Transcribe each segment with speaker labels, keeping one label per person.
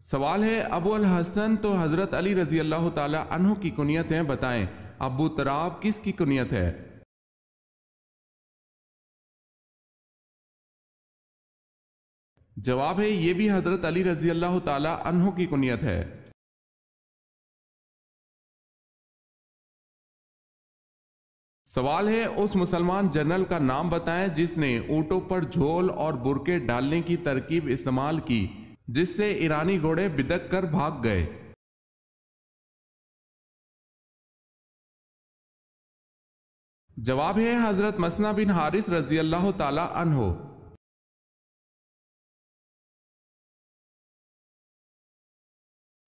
Speaker 1: سوال ہے ابو الحسن تو حضرت علی رضی اللہ تعالی عنہ کی کنیت ہیں، بتائیں ابو تراب کس کی کنیت ہے؟ جواب ہے یہ بھی حضرت علی رضی اللہ تعالی عنہ کی کنیت ہے۔ سوال ہے اس مسلمان جنرل کا نام بتائیں جس نے اونٹوں پر جھول اور برقعے ڈالنے کی ترکیب استعمال کی جس سے ایرانی گھوڑے بدک کر بھاگ گئے۔ جواب ہے حضرت مسنہ بن حارث رضی اللہ تعالی عنہ۔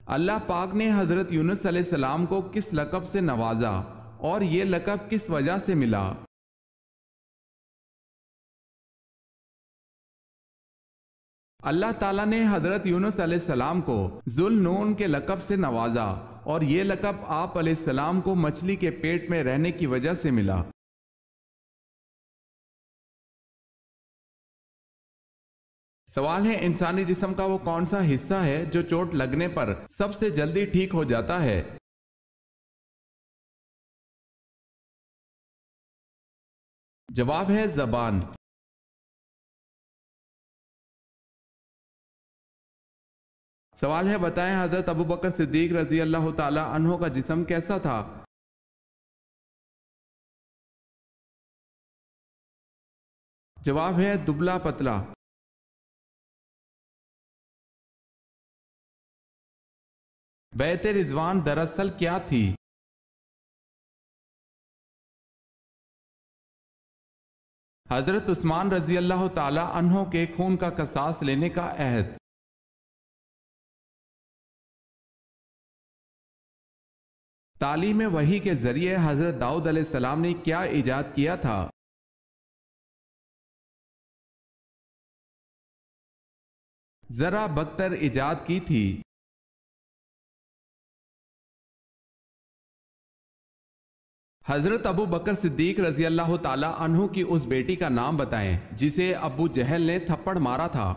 Speaker 1: اللہ پاک نے حضرت یونس علیہ السلام کو کس لقب سے نوازا اور یہ لقب کس وجہ سے ملا؟ اللہ تعالیٰ نے حضرت یونس علیہ السلام کو ذو النون کے لقب سے نوازا اور یہ لقب آپ علیہ السلام کو مچھلی کے پیٹ میں رہنے کی وجہ سے ملا۔ سوال ہے انسانی جسم کا وہ کون سا حصہ ہے جو چوٹ لگنے پر سب سے جلدی ٹھیک ہو جاتا ہے؟ جواب ہے زبان۔ سوال ہے بتائیں حضرت ابوبکر صدیق رضی اللہ تعالی عنہ کا جسم کیسا تھا؟ جواب ہے دبلا پتلا۔ بیعت رضوان دراصل کیا تھی؟ حضرت عثمان رضی اللہ تعالی عنہ کے خون کا قصاص لینے کا عہد۔ تعلیم وحی کے ذریعے حضرت داؤد علیہ السلام نے کیا ایجاد کیا تھا؟ ذرا بکتر ایجاد کی تھی۔ حضرت ابو بکر صدیق رضی اللہ تعالی عنہ کی اس بیٹی کا نام بتائیں جسے ابو جہل نے تھپڑ مارا تھا۔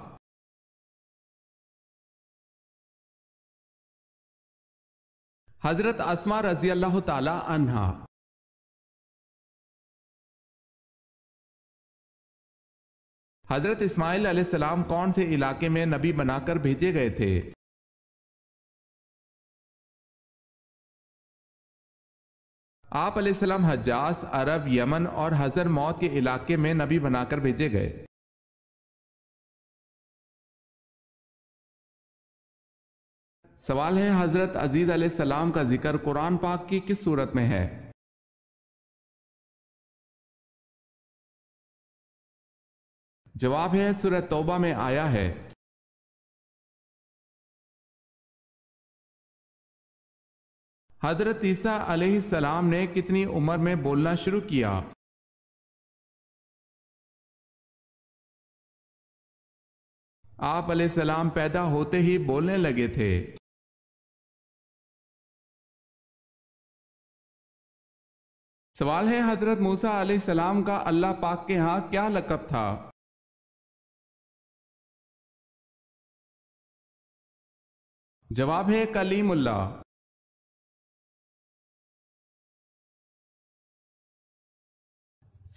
Speaker 1: حضرت اسماء رضی اللہ تعالی عنہا۔ حضرت اسماعیل علیہ السلام کون سے علاقے میں نبی بنا کر بھیجے گئے تھے؟ آپ علیہ السلام حجاز، عرب، یمن اور حضر موت کے علاقے میں نبی بنا کر بھیجے گئے۔ سوال ہے حضرت عزیز علیہ السلام کا ذکر قرآن پاک کی کس صورت میں ہے؟ جواب ہے سورہ توبہ میں آیا ہے۔ حضرت عیسیٰ علیہ السلام نے کتنی عمر میں بولنا شروع کیا؟ آپ علیہ السلام پیدا ہوتے ہی بولنے لگے تھے۔ سوال ہے حضرت موسیٰ علیہ السلام کا اللہ پاک کے ہاں کیا لقب تھا؟ جواب ہے کلیم اللہ۔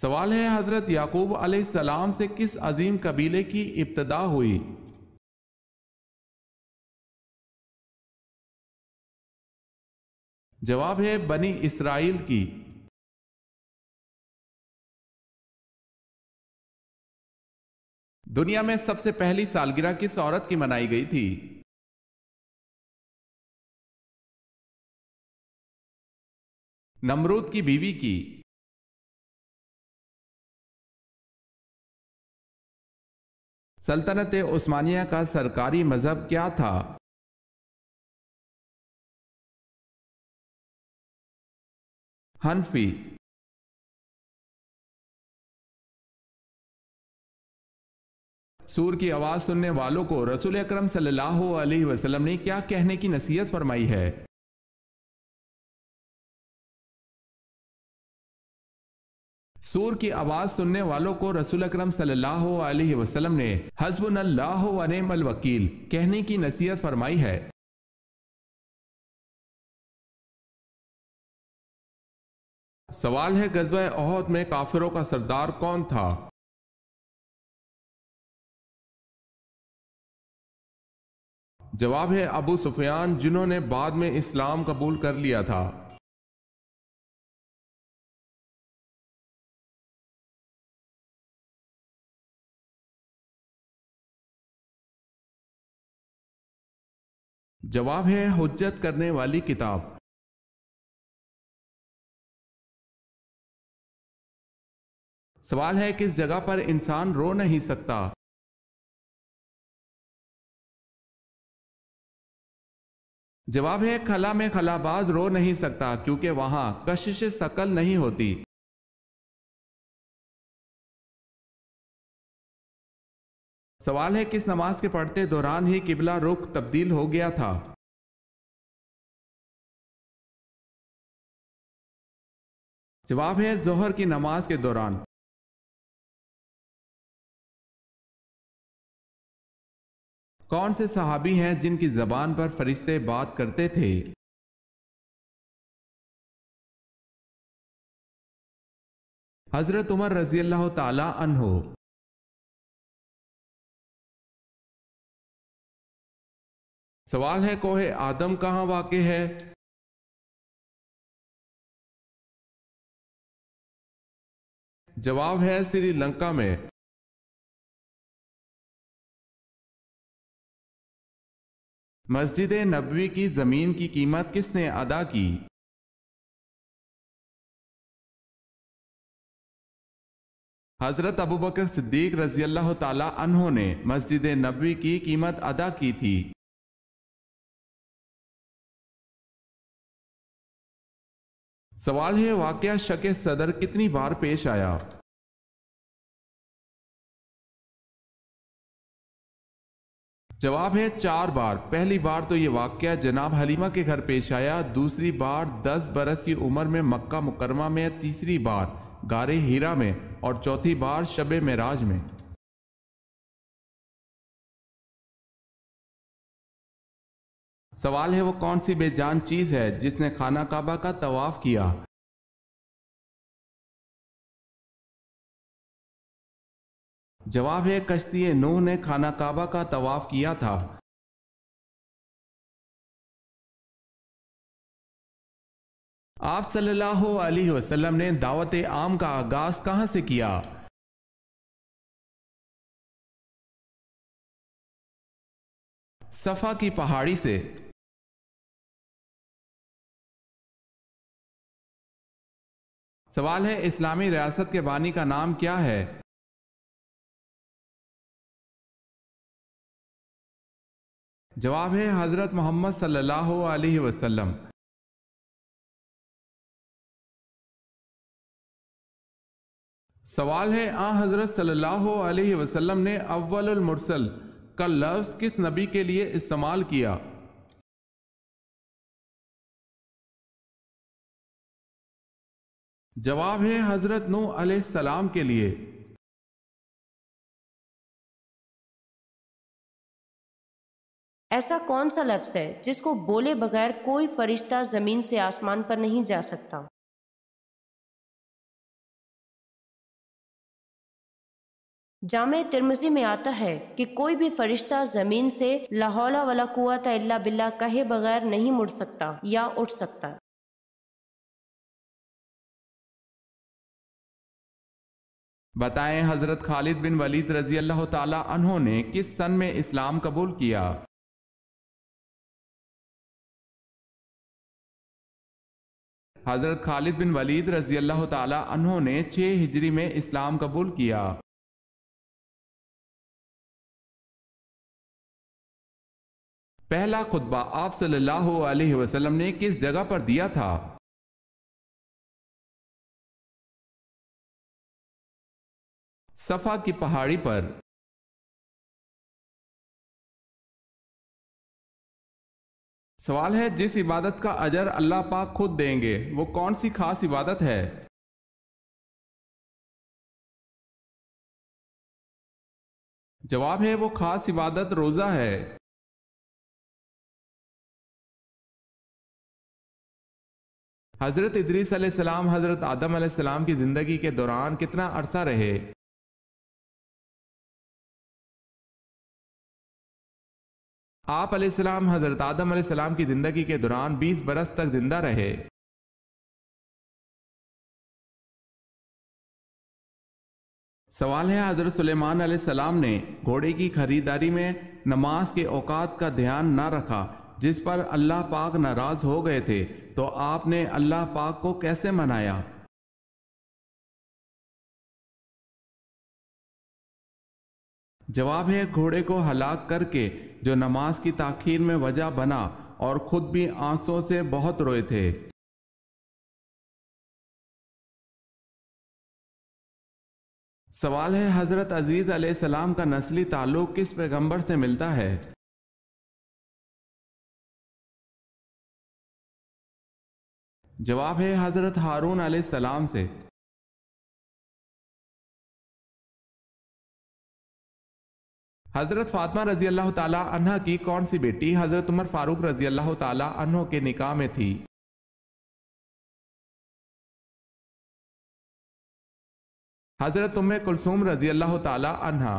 Speaker 1: سوال ہے حضرت یعقوب علیہ السلام سے کس عظیم قبیلے کی ابتدا ہوئی؟ جواب ہے بنی اسرائیل کی۔ دنیا میں سب سے پہلی سالگرہ کس عورت کی منائی گئی تھی؟ نمرود کی بیوی کی۔ سلطنت عثمانیہ کا سرکاری مذہب کیا تھا؟ حنفی۔ سور کی آواز سننے والوں کو رسول اکرم صلی اللہ علیہ وسلم نے کیا کہنے کی نصیحت فرمائی ہے؟ سور کی آواز سننے والوں کو رسول اکرم صلی اللہ علیہ وسلم نے حسبنا اللہ و نعم الوکیل کہنے کی نصیحت فرمائی ہے۔ سوال ہے غزوہ احد میں کافروں کا سردار کون تھا؟ جواب ہے ابو سفیان، جنہوں نے بعد میں اسلام قبول کر لیا تھا۔ جواب ہے حجت کرنے والی کتاب۔ سوال ہے کس جگہ پر انسان رو نہیں سکتا؟ جواب ہے خلا میں خلا باز رو نہیں سکتا کیونکہ وہاں کشش ثقل نہیں ہوتی۔ سوال ہے کس نماز کے پڑھتے دوران ہی قبلہ رخ تبدیل ہو گیا تھا؟ جواب ہے ظہر کی نماز کے دوران۔ کون سے صحابی ہیں جن کی زبان پر فرشتے بات کرتے تھے؟ حضرت عمر رضی اللہ تعالی عنہ۔ سوال ہے کوہ آدم کہاں واقع ہے؟ جواب ہے سری لنکا میں۔ مسجد نبوی کی زمین کی قیمت کس نے ادا کی؟ حضرت ابوبکر صدیق رضی اللہ تعالی عنہ نے مسجد نبوی کی قیمت ادا کی تھی۔ سوال ہے واقعہ شق صدر کتنی بار پیش آیا؟ جواب ہے 4 بار۔ پہلی بار تو یہ واقعہ جناب حلیمہ کے گھر پیش آیا، دوسری بار 10 برس کی عمر میں مکہ مکرمہ میں، تیسری بار غار ہیرا میں اور چوتھی بار شب معراج میں۔ سوال ہے وہ کون سی بے جان چیز ہے جس نے خانہ کعبہ کا طواف کیا؟ جواب ہے کشتی نوح نے خانہ کعبہ کا طواف کیا تھا۔ آپ صلی اللہ علیہ وسلم نے دعوت عام کا آغاز کہاں سے کیا؟ صفا کی پہاڑی سے۔ سوال ہے اسلامی ریاست کے بانی کا نام کیا ہے؟ جواب ہے حضرت محمد صلی اللہ علیہ وسلم۔ سوال ہے حضرت صلی اللہ علیہ وسلم نے اول المرسل کا لفظ کس نبی کے لیے استعمال کیا؟ جواب ہے حضرت نوح علیہ السلام کے لیے۔
Speaker 2: ایسا کون سا لفظ ہے جس کو بولے بغیر کوئی فرشتہ زمین سے آسمان پر نہیں جا سکتا؟ جامع ترمذی میں آتا ہے کہ کوئی بھی فرشتہ زمین سے لا حول ولا قوت الا باللہ کہے بغیر نہیں مڑ سکتا یا اٹھ سکتا۔
Speaker 1: بتائیں حضرت خالد بن ولید رضی اللہ تعالی عنہ نے کس سن میں اسلام قبول کیا؟ حضرت خالد بن ولید رضی اللہ تعالی عنہ نے 6 ہجری میں اسلام قبول کیا۔ پہلا خطبہ آپ صلی اللہ علیہ وسلم نے کس جگہ پر دیا تھا؟ صفا کی پہاڑی پر۔ سوال ہے جس عبادت کا اجر اللہ پاک خود دیں گے وہ کون سی خاص عبادت ہے؟ جواب ہے وہ خاص عبادت روزہ ہے۔ حضرت ادریس علیہ السلام حضرت آدم علیہ السلام کی زندگی کے دوران کتنا عرصہ رہے؟ آپ علیہ السلام حضرت آدم علیہ السلام کی زندگی کے دوران 20 برس تک زندہ رہے۔ سوال ہے حضرت سلیمان علیہ السلام نے گھوڑے کی خریداری میں نماز کے اوقات کا دھیان نہ رکھا جس پر اللہ پاک ناراض ہو گئے تھے، تو آپ نے اللہ پاک کو کیسے منایا؟ جواب ہے گھوڑے کو ہلاک کر کے، جو نماز کی تاخیر میں وجہ بنا اور خود بھی آنسوں سے بہت روئے تھے۔ سوال ہے حضرت عزیز علیہ السلام کا نسلی تعلق کس پیغمبر سے ملتا ہے؟ جواب ہے حضرت ہارون علیہ السلام سے۔ حضرت فاطمہ رضی اللہ تعالی عنہ کی کون سی بیٹی حضرت عمر فاروق رضی اللہ تعالی عنہ کے نکاح میں تھی؟ حضرت ام کلثوم رضی اللہ تعالی عنہ۔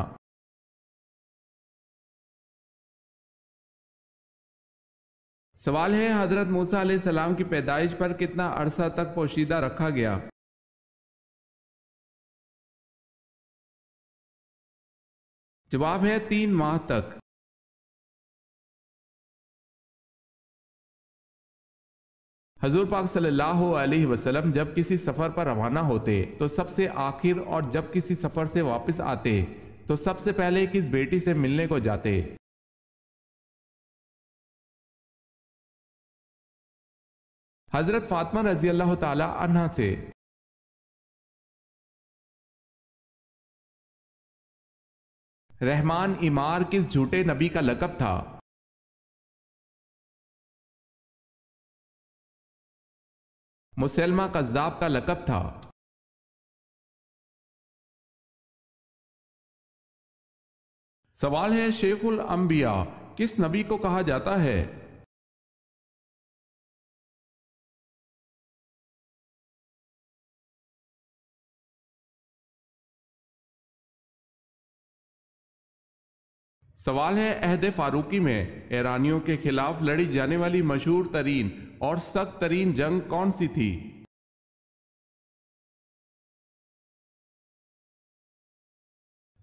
Speaker 1: سوال ہے حضرت موسیٰ علیہ السلام کی پیدائش پر کتنا عرصہ تک پوشیدہ رکھا گیا؟ جواب ہے 3 ماہ تک۔ حضور پاک صلی اللہ علیہ وسلم جب کسی سفر پر روانہ ہوتے تو سب سے آخر، اور جب کسی سفر سے واپس آتے تو سب سے پہلے کس بیٹی سے ملنے کو جاتے؟ حضرت فاطمہ رضی اللہ تعالی عنہ سے۔ رحمان عمار کس جھوٹے نبی کا لقب تھا؟ مسلمہ کذاب کا لقب تھا۔ سوال ہے شیخ الانبیاء کس نبی کو کہا جاتا ہے؟ سوال ہے عہد فاروقی میں ایرانیوں کے خلاف لڑی جانے والی مشہور ترین اور سخت ترین جنگ کون سی تھی؟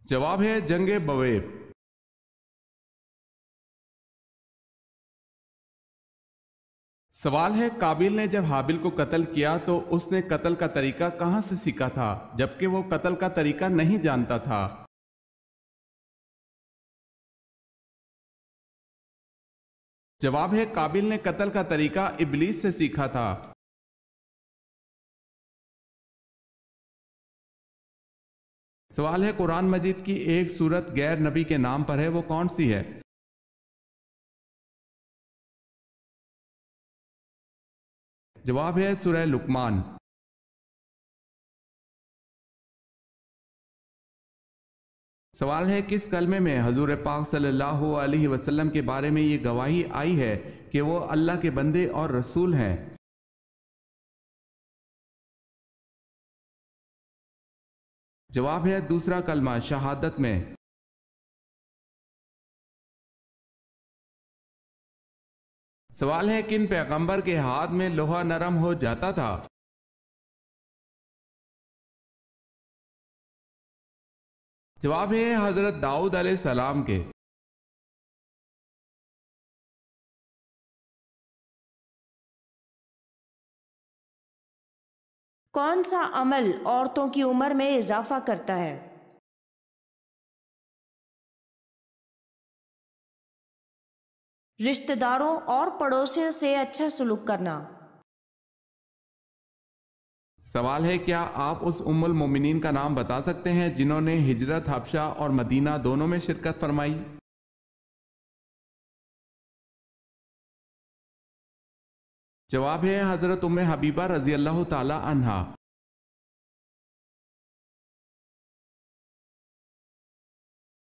Speaker 1: جواب ہے جنگ بویب۔ سوال ہے قابل نے جب حابل کو قتل کیا تو اس نے قتل کا طریقہ کہاں سے سیکھا تھا جبکہ وہ قتل کا طریقہ نہیں جانتا تھا؟ جواب ہے قابل نے قتل کا طریقہ ابلیس سے سیکھا تھا۔ سوال ہے قرآن مجید کی ایک سورت غیر نبی کے نام پر ہے، وہ کون سی ہے؟ جواب ہے سورہ لقمان۔ سوال ہے کس کلمے میں حضور پاک صلی اللہ علیہ وسلم کے بارے میں یہ گواہی آئی ہے کہ وہ اللہ کے بندے اور رسول ہیں؟ جواب ہے دوسرا کلمہ شہادت میں۔ سوال ہے کن پیغمبر کے ہاتھ میں لوہا نرم ہو جاتا تھا؟ جواب ہے حضرت داؤد علیہ السلام کے۔
Speaker 2: کون سا عمل عورتوں کی عمر میں اضافہ کرتا ہے؟ رشتہ داروں اور پڑوسیوں سے اچھا سلوک کرنا۔
Speaker 1: سوال ہے کیا آپ اس ام المومنین کا نام بتا سکتے ہیں جنہوں نے ہجرت حبشہ اور مدینہ دونوں میں شرکت فرمائی؟ جواب ہے حضرت ام حبیبہ رضی اللہ تعالی عنہا۔